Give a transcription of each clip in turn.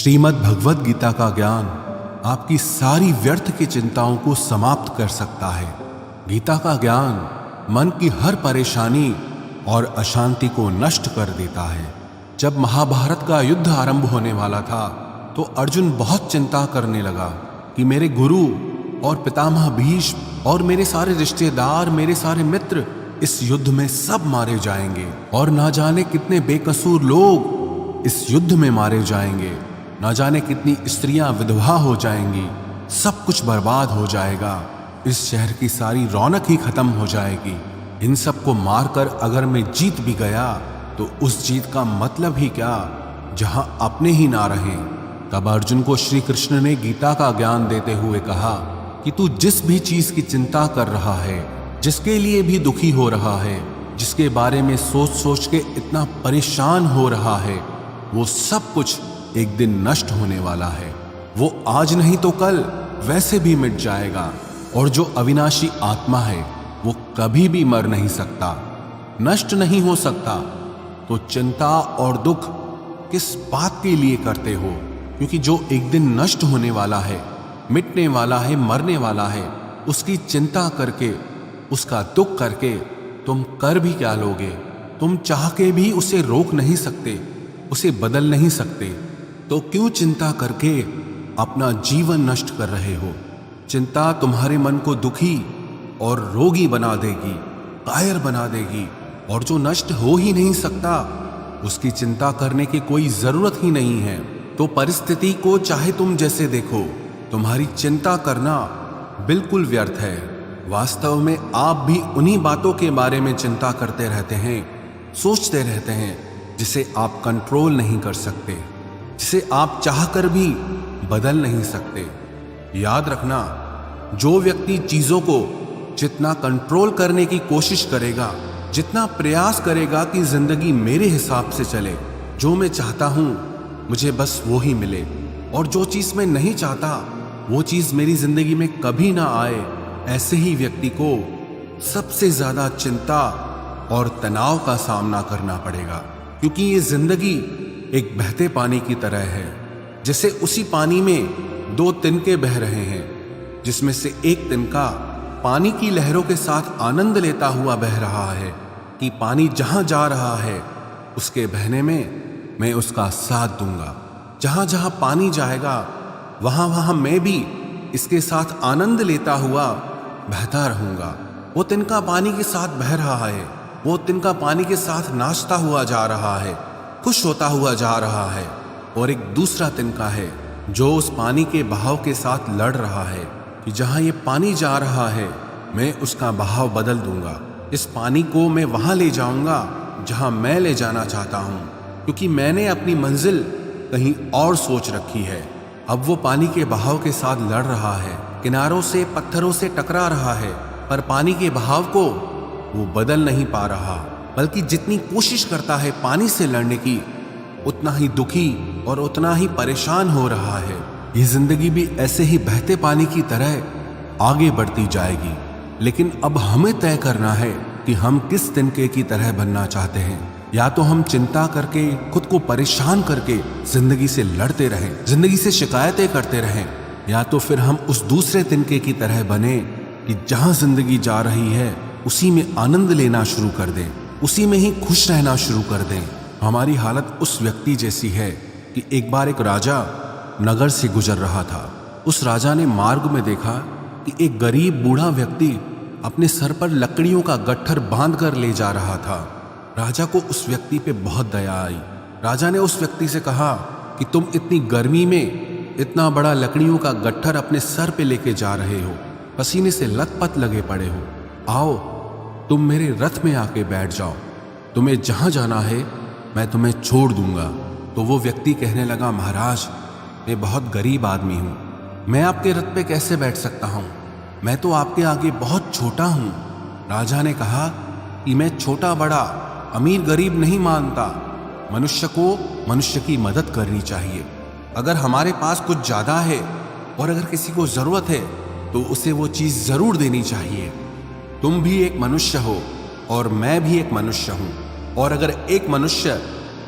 श्रीमद् भगवद गीता का ज्ञान आपकी सारी व्यर्थ की चिंताओं को समाप्त कर सकता है। गीता का ज्ञान मन की हर परेशानी और अशांति को नष्ट कर देता है। जब महाभारत का युद्ध आरंभ होने वाला था तो अर्जुन बहुत चिंता करने लगा कि मेरे गुरु और पितामह भीष्म और मेरे सारे रिश्तेदार, मेरे सारे मित्र इस युद्ध में सब मारे जाएंगे और ना जाने कितने बेकसूर लोग इस युद्ध में मारे जाएंगे, ना जाने कितनी स्त्रियां विधवा हो जाएंगी, सब कुछ बर्बाद हो जाएगा, इस शहर की सारी रौनक ही खत्म हो जाएगी। इन सबको मारकर अगर मैं जीत भी गया तो उस जीत का मतलब ही क्या, जहां अपने ही ना रहें। तब अर्जुन को श्री कृष्ण ने गीता का ज्ञान देते हुए कहा कि तू जिस भी चीज की चिंता कर रहा है, जिसके लिए भी दुखी हो रहा है, जिसके बारे में सोच सोच के इतना परेशान हो रहा है, वो सब कुछ एक दिन नष्ट होने वाला है। वो आज नहीं तो कल वैसे भी मिट जाएगा। और जो अविनाशी आत्मा है वो कभी भी मर नहीं सकता, नष्ट नहीं हो सकता। तो चिंता और दुख किस बात के लिए करते हो? क्योंकि जो एक दिन नष्ट होने वाला है, मिटने वाला है, मरने वाला है, उसकी चिंता करके, उसका दुख करके तुम कर भी क्या लोगे? तुम चाह के भी उसे रोक नहीं सकते, उसे बदल नहीं सकते। तो क्यों चिंता करके अपना जीवन नष्ट कर रहे हो? चिंता तुम्हारे मन को दुखी और रोगी बना देगी, कायर बना देगी। और जो नष्ट हो ही नहीं सकता उसकी चिंता करने की कोई जरूरत ही नहीं है। तो परिस्थिति को चाहे तुम जैसे देखो, तुम्हारी चिंता करना बिल्कुल व्यर्थ है। वास्तव में आप भी उन्हीं बातों के बारे में चिंता करते रहते हैं, सोचते रहते हैं, जिसे आप कंट्रोल नहीं कर सकते, जिसे आप चाहकर भी बदल नहीं सकते। याद रखना, जो व्यक्ति चीजों को जितना कंट्रोल करने की कोशिश करेगा, जितना प्रयास करेगा कि जिंदगी मेरे हिसाब से चले, जो मैं चाहता हूं मुझे बस वो ही मिले, और जो चीज मैं नहीं चाहता वो चीज मेरी जिंदगी में कभी ना आए, ऐसे ही व्यक्ति को सबसे ज्यादा चिंता और तनाव का सामना करना पड़ेगा। क्योंकि ये जिंदगी एक बहते पानी की तरह है, जैसे उसी पानी में दो तिनके बह रहे हैं, जिसमें से एक तिनका पानी की लहरों के साथ आनंद लेता हुआ बह रहा है कि पानी जहां जा रहा है उसके बहने में मैं उसका साथ दूंगा। जहां जहां पानी जाएगा वहां वहां मैं भी इसके साथ आनंद लेता हुआ बहता रहूंगा। वो तिनका पानी के साथ बह रहा है, वो तिनका पानी के साथ नाचता हुआ जा रहा है, खुश होता हुआ जा रहा है। और एक दूसरा तिनका है जो उस पानी के बहाव के साथ लड़ रहा है कि जहां ये पानी जा रहा है मैं उसका बहाव बदल दूंगा, इस पानी को मैं वहां ले जाऊंगा जहां मैं ले जाना चाहता हूं, क्योंकि मैंने अपनी मंजिल कहीं और सोच रखी है। अब वो पानी के बहाव के साथ लड़ रहा है, किनारों से पत्थरों से टकरा रहा है, पर पानी के बहाव को वो बदल नहीं पा रहा, बल्कि जितनी कोशिश करता है पानी से लड़ने की, उतना ही दुखी और उतना ही परेशान हो रहा है। ये जिंदगी भी ऐसे ही बहते पानी की तरह आगे बढ़ती जाएगी। लेकिन अब हमें तय करना है कि हम किस तिनके की तरह बनना चाहते हैं। या तो हम चिंता करके, खुद को परेशान करके जिंदगी से लड़ते रहें, जिंदगी से शिकायतें करते रहें, या तो फिर हम उस दूसरे तिनके की तरह बने कि जहां जिंदगी जा रही है उसी में आनंद लेना शुरू कर दें, उसी में ही खुश रहना शुरू कर दें। हमारी हालत उस व्यक्ति जैसी है कि एक बार एक राजा नगर से गुजर रहा था। उस राजा ने मार्ग में देखा कि एक गरीब बूढ़ा व्यक्ति अपने सर पर लकड़ियों का गट्ठर बांध कर ले जा रहा था। राजा को उस व्यक्ति पे बहुत दया आई। राजा ने उस व्यक्ति से कहा कि तुम इतनी गर्मी में इतना बड़ा लकड़ियों का गट्ठर अपने सर पे लेके जा रहे हो, पसीने से लथपथ लगे पड़े हो, आओ तुम मेरे रथ में आके बैठ जाओ, तुम्हें जहां जाना है मैं तुम्हें छोड़ दूंगा। तो वो व्यक्ति कहने लगा, महाराज मैं बहुत गरीब आदमी हूं, मैं आपके रथ पे कैसे बैठ सकता हूं, मैं तो आपके आगे बहुत छोटा हूं। राजा ने कहा कि मैं छोटा बड़ा, अमीर गरीब नहीं मानता, मनुष्य को मनुष्य की मदद करनी चाहिए। अगर हमारे पास कुछ ज्यादा है और अगर किसी को जरूरत है तो उसे वो चीज जरूर देनी चाहिए। तुम भी एक मनुष्य हो और मैं भी एक मनुष्य हूं, और अगर एक मनुष्य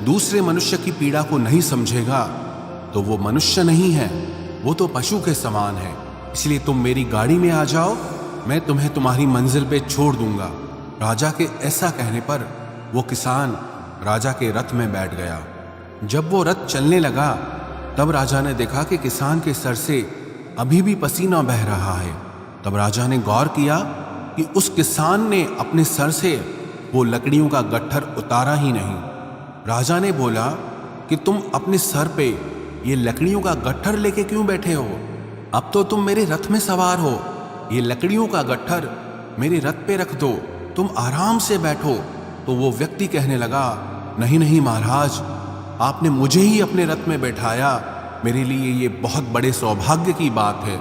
दूसरे मनुष्य की पीड़ा को नहीं समझेगा तो वो मनुष्य नहीं है, वो तो पशु के समान है। इसलिए तुम मेरी गाड़ी में आ जाओ, मैं तुम्हें तुम्हारी मंजिल पे छोड़ दूंगा। राजा के ऐसा कहने पर वो किसान राजा के रथ में बैठ गया। जब वो रथ चलने लगा तब राजा ने देखा कि किसान के सर से अभी भी पसीना बह रहा है। तब राजा ने गौर किया कि उस किसान ने अपने सर से वो लकड़ियों का गट्ठर उतारा ही नहीं। राजा ने बोला कि तुम अपने सर पे ये लकड़ियों का गट्ठर लेके क्यों बैठे हो? अब तो तुम मेरे रथ में सवार हो, ये लकड़ियों का गट्ठर मेरे रथ पे रख दो, तुम आराम से बैठो। तो वो व्यक्ति कहने लगा, नहीं नहीं महाराज, आपने मुझे ही अपने रथ में बैठाया, मेरे लिए ये बहुत बड़े सौभाग्य की बात है।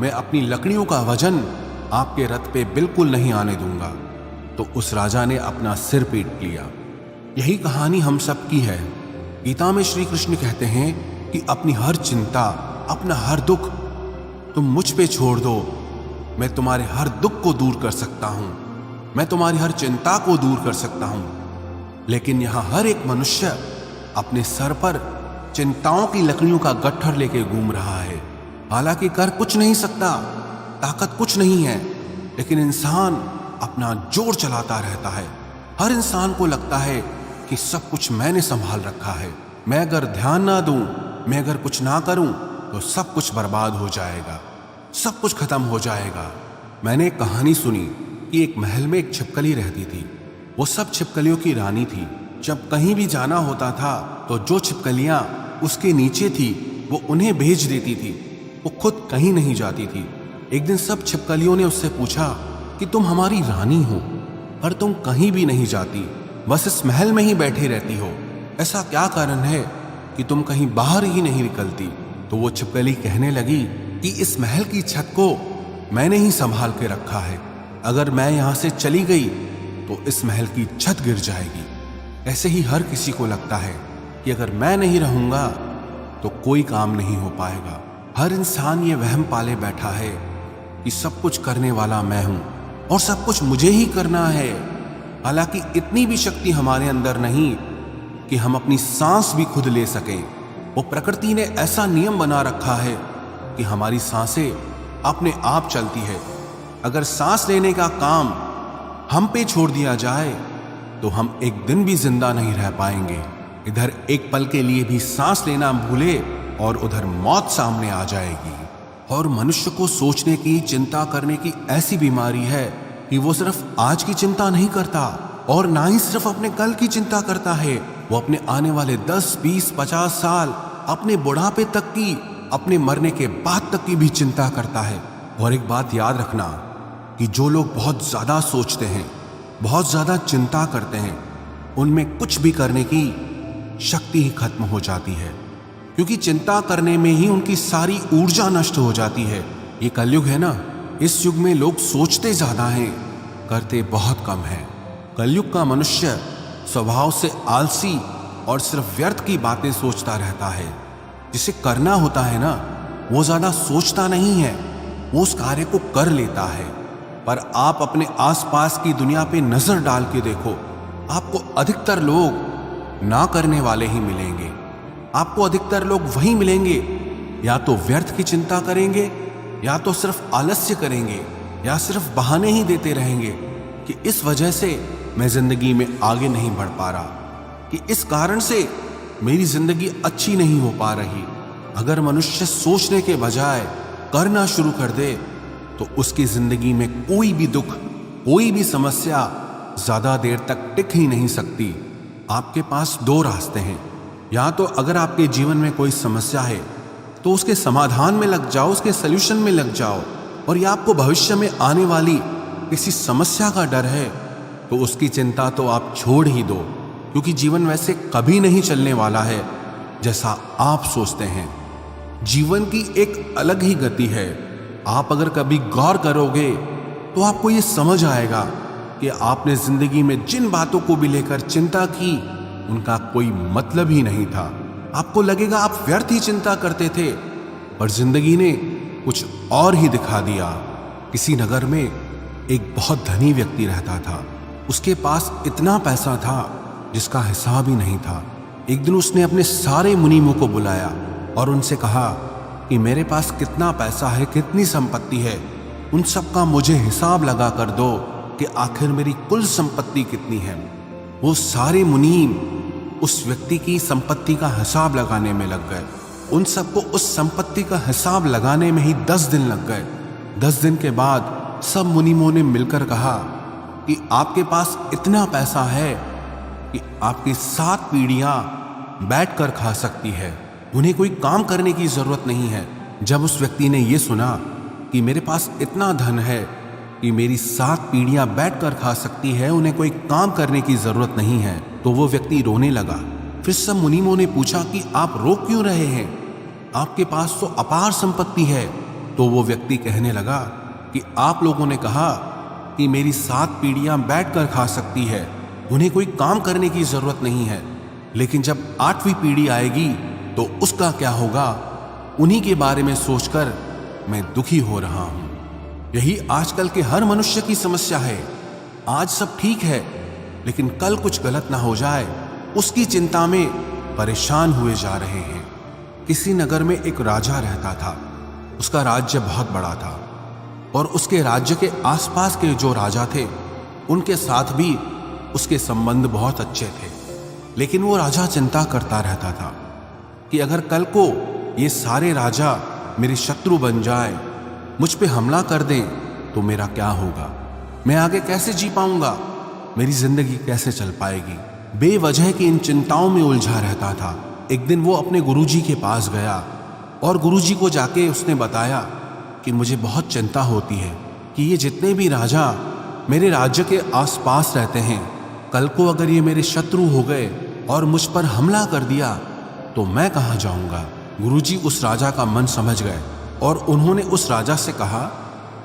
मैं अपनी लकड़ियों का वजन आपके रथ पे बिल्कुल नहीं आने दूंगा। तो उस राजा ने अपना सिर पीट लिया। यही कहानी हम सब की है। गीता में श्री कृष्ण कहते हैं कि अपनी हर चिंता, अपना हर दुख तुम मुझ पे छोड़ दो, मैं तुम्हारे हर दुख को दूर कर सकता हूं, मैं तुम्हारी हर चिंता को दूर कर सकता हूं। लेकिन यहां हर एक मनुष्य अपने सर पर चिंताओं की लकड़ियों का गट्ठर लेके घूम रहा है। हालांकि कर कुछ नहीं सकता, ताकत कुछ नहीं है, लेकिन इंसान अपना जोर चलाता रहता है। हर इंसान को लगता है कि सब कुछ मैंने संभाल रखा है, मैं अगर ध्यान ना दूं, मैं अगर कुछ ना करूं तो सब कुछ बर्बाद हो जाएगा, सब कुछ खत्म हो जाएगा। मैंने एक कहानी सुनी कि एक महल में एक छिपकली रहती थी। वो सब छिपकलियों की रानी थी। जब कहीं भी जाना होता था तो जो छिपकलियां उसके नीचे थी वो उन्हें भेज देती थी, वो खुद कहीं नहीं जाती थी। एक दिन सब छिपकलियों ने उससे पूछा कि तुम हमारी रानी हो पर तुम कहीं भी नहीं जाती, बस इस महल में ही बैठी रहती हो, ऐसा क्या कारण है कि तुम कहीं बाहर ही नहीं निकलती? तो वो छिपकली कहने लगी कि इस महल की छत को मैंने ही संभाल के रखा है, अगर मैं यहां से चली गई तो इस महल की छत गिर जाएगी। ऐसे ही हर किसी को लगता है कि अगर मैं नहीं रहूंगा तो कोई काम नहीं हो पाएगा। हर इंसान ये वहम पाले बैठा है कि सब कुछ करने वाला मैं हूं और सब कुछ मुझे ही करना है। हालांकि इतनी भी शक्ति हमारे अंदर नहीं कि हम अपनी सांस भी खुद ले सकें। वो प्रकृति ने ऐसा नियम बना रखा है कि हमारी सांसें अपने आप चलती है। अगर सांस लेने का काम हम पे छोड़ दिया जाए तो हम एक दिन भी जिंदा नहीं रह पाएंगे। इधर एक पल के लिए भी सांस लेना भूले और उधर मौत सामने आ जाएगी। और मनुष्य को सोचने की, चिंता करने की ऐसी बीमारी है कि वो सिर्फ आज की चिंता नहीं करता और ना ही सिर्फ अपने कल की चिंता करता है, वो अपने आने वाले 10, 20, 50 साल, अपने बुढ़ापे तक की, अपने मरने के बाद तक की भी चिंता करता है। और एक बात याद रखना कि जो लोग बहुत ज्यादा सोचते हैं, बहुत ज्यादा चिंता करते हैं, उनमें कुछ भी करने की शक्ति ही खत्म हो जाती है, क्योंकि चिंता करने में ही उनकी सारी ऊर्जा नष्ट हो जाती है। ये कलयुग है ना, इस युग में लोग सोचते ज्यादा हैं, करते बहुत कम हैं। कलयुग का मनुष्य स्वभाव से आलसी और सिर्फ व्यर्थ की बातें सोचता रहता है। जिसे करना होता है ना, वो ज्यादा सोचता नहीं है, वो उस कार्य को कर लेता है। पर आप अपने आसपास की दुनिया पे नजर डाल के देखो, आपको अधिकतर लोग ना करने वाले ही मिलेंगे। आपको अधिकतर लोग वही मिलेंगे, या तो व्यर्थ की चिंता करेंगे, या तो सिर्फ आलस्य करेंगे, या सिर्फ बहाने ही देते रहेंगे कि इस वजह से मैं जिंदगी में आगे नहीं बढ़ पा रहा, कि इस कारण से मेरी जिंदगी अच्छी नहीं हो पा रही। अगर मनुष्य सोचने के बजाय करना शुरू कर दे तो उसकी जिंदगी में कोई भी दुख, कोई भी समस्या ज्यादा देर तक टिक ही नहीं सकती। आपके पास दो रास्ते हैं, या तो अगर आपके जीवन में कोई समस्या है तो उसके समाधान में लग जाओ, उसके सल्यूशन में लग जाओ, और या आपको भविष्य में आने वाली किसी समस्या का डर है तो उसकी चिंता तो आप छोड़ ही दो, क्योंकि जीवन वैसे कभी नहीं चलने वाला है जैसा आप सोचते हैं। जीवन की एक अलग ही गति है। आप अगर कभी गौर करोगे तो आपको ये समझ आएगा कि आपने जिंदगी में जिन बातों को भी लेकर चिंता की उनका कोई मतलब ही नहीं था। आपको लगेगा आप व्यर्थ ही चिंता करते थे, पर जिंदगी ने कुछ और ही दिखा दिया। किसी नगर में एक बहुत धनी व्यक्ति रहता था। उसके पास इतना पैसा था जिसका हिसाब ही नहीं था। एक दिन उसने अपने सारे मुनीमों को बुलाया और उनसे कहा कि मेरे पास कितना पैसा है, कितनी संपत्ति है, उन सब का मुझे हिसाब लगा कर दो कि आखिर मेरी कुल संपत्ति कितनी है। वो सारे मुनीम उस व्यक्ति की संपत्ति का हिसाब लगाने में लग गए। उन सबको उस संपत्ति का हिसाब लगाने में ही 10 दिन लग गए। 10 दिन के बाद सब मुनीमों ने मिलकर कहा कि आपके पास इतना पैसा है कि आपकी 7 पीढ़ियां बैठकर खा सकती है, उन्हें कोई काम करने की जरूरत नहीं है। जब उस व्यक्ति ने यह सुना कि मेरे पास इतना धन है कि मेरी 7 पीढ़ियां बैठकर खा सकती है, उन्हें कोई काम करने की जरूरत नहीं है, तो वो व्यक्ति रोने लगा। फिर सब मुनीमों ने पूछा कि आप रो क्यों रहे हैं, आपके पास तो अपार संपत्ति है। तो वो व्यक्ति कहने लगा कि आप लोगों ने कहा कि मेरी 7 पीढ़ियां बैठकर खा सकती है, उन्हें कोई काम करने की जरूरत नहीं है, लेकिन जब 8वीं पीढ़ी आएगी तो उसका क्या होगा, उन्हीं के बारे में सोचकर मैं दुखी हो रहा हूं। यही आजकल के हर मनुष्य की समस्या है। आज सब ठीक है, लेकिन कल कुछ गलत ना हो जाए, उसकी चिंता में परेशान हुए जा रहे हैं। किसी नगर में एक राजा रहता था। उसका राज्य बहुत बड़ा था और उसके राज्य के आसपास के जो राजा थे उनके साथ भी उसके संबंध बहुत अच्छे थे। लेकिन वो राजा चिंता करता रहता था कि अगर कल को ये सारे राजा मेरे शत्रु बन जाए, मुझ पे हमला कर दें, तो मेरा क्या होगा, मैं आगे कैसे जी पाऊंगा, मेरी जिंदगी कैसे चल पाएगी। बेवजह की इन चिंताओं में उलझा रहता था। एक दिन वो अपने गुरुजी के पास गया और गुरुजी को जाके उसने बताया कि मुझे बहुत चिंता होती है कि ये जितने भी राजा मेरे राज्य के आसपास रहते हैं, कल को अगर ये मेरे शत्रु हो गए और मुझ पर हमला कर दिया तो मैं कहाँ जाऊंगा। गुरुजी उस राजा का मन समझ गए और उन्होंने उस राजा से कहा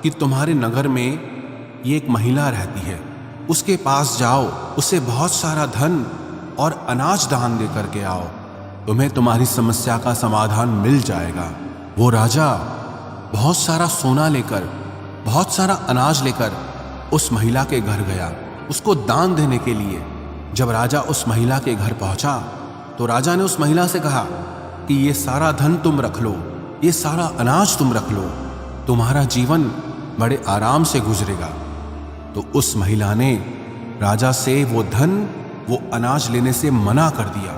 कि तुम्हारे नगर में ये एक महिला रहती है, उसके पास जाओ, उसे बहुत सारा धन और अनाज दान दे करके आओ, तुम्हें तुम्हारी समस्या का समाधान मिल जाएगा। वो राजा बहुत सारा सोना लेकर, बहुत सारा अनाज लेकर उस महिला के घर गया, उसको दान देने के लिए। जब राजा उस महिला के घर पहुंचा तो राजा ने उस महिला से कहा कि ये सारा धन तुम रख लो, ये सारा अनाज तुम रख लो, तुम्हारा जीवन बड़े आराम से गुजरेगा। तो उस महिला ने राजा से वो धन, वो अनाज लेने से मना कर दिया।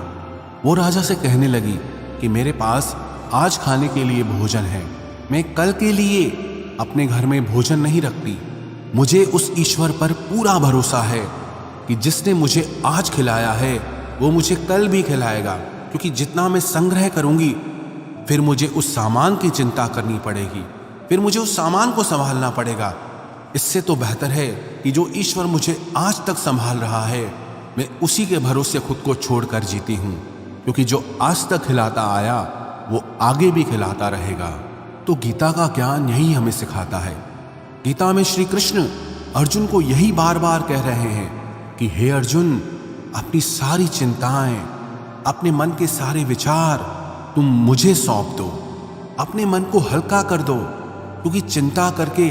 वो राजा से कहने लगी कि मेरे पास आज खाने के लिए भोजन है, मैं कल के लिए अपने घर में भोजन नहीं रखती। मुझे उस ईश्वर पर पूरा भरोसा है कि जिसने मुझे आज खिलाया है वो मुझे कल भी खिलाएगा, क्योंकि जितना मैं संग्रह करूंगी फिर मुझे उस सामान की चिंता करनी पड़ेगी, फिर मुझे उस सामान को संभालना पड़ेगा। इससे तो बेहतर है कि जो ईश्वर मुझे आज तक संभाल रहा है, मैं उसी के भरोसे खुद को छोड़कर जीती हूँ, क्योंकि जो आज तक खिलाता आया वो आगे भी खिलाता रहेगा। तो गीता का ज्ञान यही हमें सिखाता है। गीता में श्री कृष्ण अर्जुन को यही बार बार कह रहे हैं कि हे अर्जुन, अपनी सारी चिंताएं, अपने मन के सारे विचार तुम मुझे सौंप दो, अपने मन को हल्का कर दो, क्योंकि चिंता करके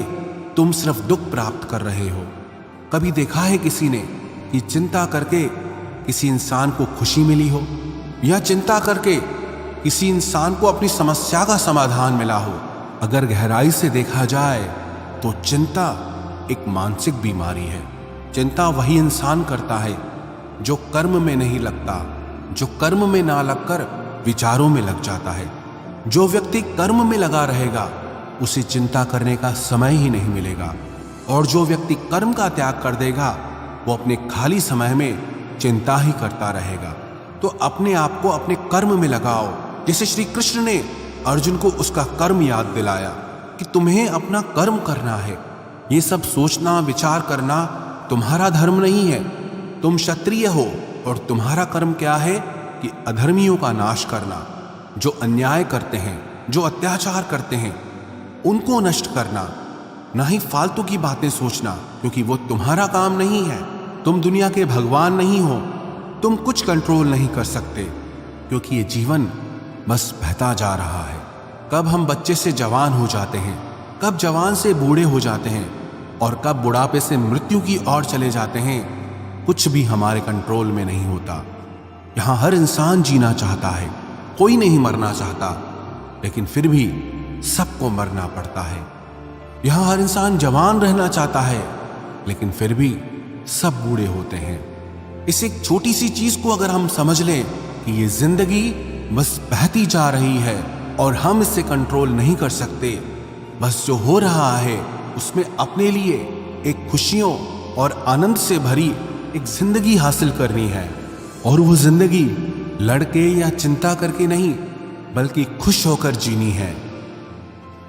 तुम सिर्फ दुख प्राप्त कर रहे हो। कभी देखा है किसी ने कि चिंता करके किसी इंसान को खुशी मिली हो, या चिंता करके किसी इंसान को अपनी समस्या का समाधान मिला हो? अगर गहराई से देखा जाए तो चिंता एक मानसिक बीमारी है। चिंता वही इंसान करता है जो कर्म में नहीं लगता, जो कर्म में ना लगकर विचारों में लग जाता है। जो व्यक्ति कर्म में लगा रहेगा उसे चिंता करने का समय ही नहीं मिलेगा, और जो व्यक्ति कर्म का त्याग कर देगा वो अपने खाली समय में चिंता ही करता रहेगा। तो अपने आप को अपने कर्म में लगाओ, जैसे श्री कृष्ण ने अर्जुन को उसका कर्म याद दिलाया कि तुम्हें अपना कर्म करना है। ये सब सोचना विचार करना तुम्हारा धर्म नहीं है। तुम क्षत्रिय हो और तुम्हारा कर्म क्या है कि अधर्मियों का नाश करना, जो अन्याय करते हैं, जो अत्याचार करते हैं, उनको नष्ट करना, ना ही फालतू की बातें सोचना, क्योंकि वो तुम्हारा काम नहीं है। तुम दुनिया के भगवान नहीं हो, तुम कुछ कंट्रोल नहीं कर सकते, क्योंकि ये जीवन बस बहता जा रहा है। कब हम बच्चे से जवान हो जाते हैं, कब जवान से बूढ़े हो जाते हैं, और कब बुढ़ापे से मृत्यु की ओर चले जाते हैं, कुछ भी हमारे कंट्रोल में नहीं होता। यहाँ हर इंसान जीना चाहता है, कोई नहीं मरना चाहता। लेकिन फिर भी सबको मरना पड़ता है। यहां हर इंसान जवान रहना चाहता है, लेकिन फिर भी सब बूढ़े होते हैं। इस एक छोटी सी चीज को अगर हम समझ लें कि ये जिंदगी बस बहती जा रही है और हम इससे कंट्रोल नहीं कर सकते, बस जो हो रहा है उसमें अपने लिए एक खुशियों और आनंद से भरी एक जिंदगी हासिल करनी है, और वो जिंदगी लड़के या चिंता करके नहीं बल्कि खुश होकर जीनी है।